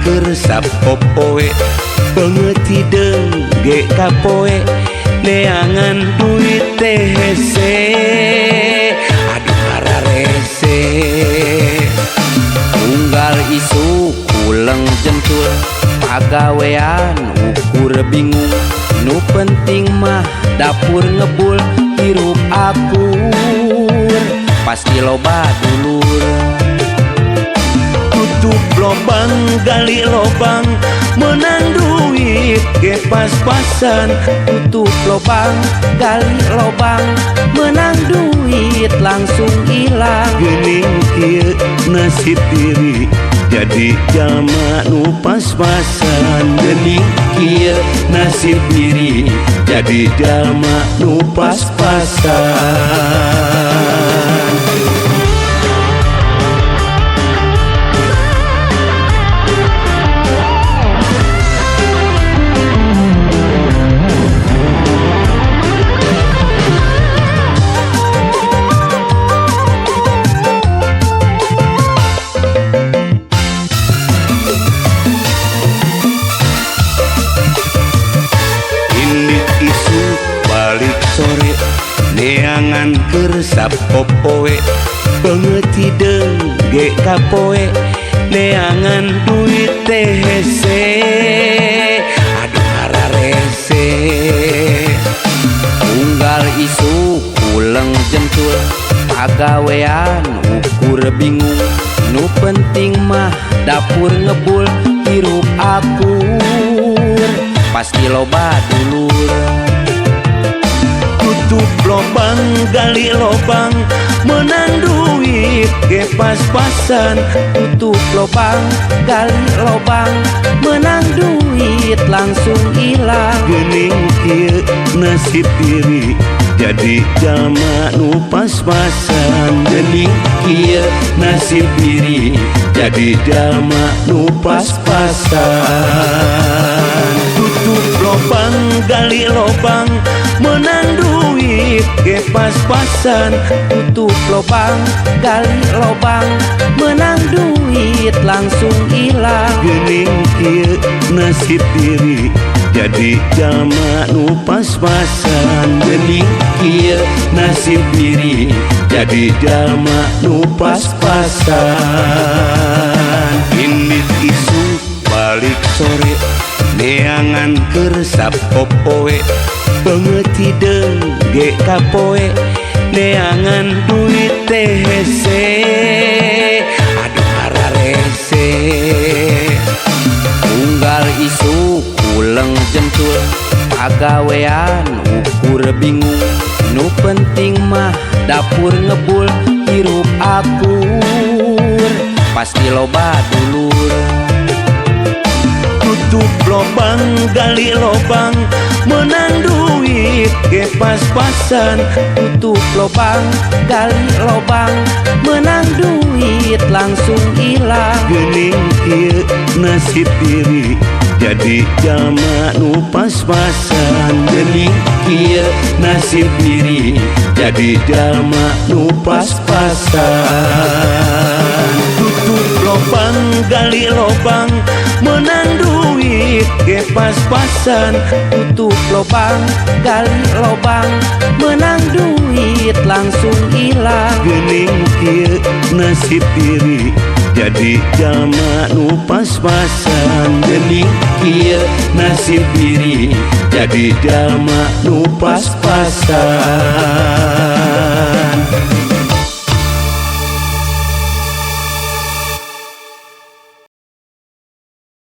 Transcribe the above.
keur sapopoe beungeut ge kapoe neangan duit teh hese aduh hararese unggal isu kuleng jentul pagawean ukur bingung nu penting mah dapur ngebul hirup akur pasti loba dulur tutup lobang gali lobang menang duit ge pas-pasan tutup lobang gali lobang menang duit langsung hilang geuning kieu nasib diri jadi jalma nu pas-pasan geuning kieu nasib diri jadi jalma nu pas-pasan. Sore neangan keur sapopoe beungeut ge kapoe neangan duit teh hese aduh hararese unggal isu kuleng jentul pagawean ukur bingung nu penting mah dapur ngebul hirup akur pasti loba dulur tutup lobang gali lobang menang duit ge pas-pasan tutup lobang gali lobang menang duit langsung hilang geuning kieu nasib diri jadi jalma nu pas-pasan geuning kieu nasib diri jadi jalma nu pas-pasan tutup lobang gali lobang menang duit ge pas-pasan tutup lobang gali lobang menang duit langsung hilang geuning kieu nasib diri jadi jalma nu pas-pasan geuning kieu nasib diri jadi jalma nu pas-pasan. Indit isu balik sore neangan keur sapopoe beungeut ge kapoe neangan duit teh hese aduh hararese unggal isu kuleng jentul pagawean ukur bingung nu penting mah dapur ngebul hirup akur pasti loba dulur tutup lobang gali lobang menang duit ge pas-pasan tutup lobang gali lobang menang duit langsung hilang geuning kieu nasib diri jadi jalma nu pas-pasan geuning kieu nasib diri jadi jalma nu pas-pasan tutup lobang gali lobang menang duit ge pas-pasan tutup lobang gali lobang menang duit langsung hilang geuning kieu nasib diri jadi jalma nu pas-pasan geuning kieu nasib diri jadi jalma nu pas-pasan.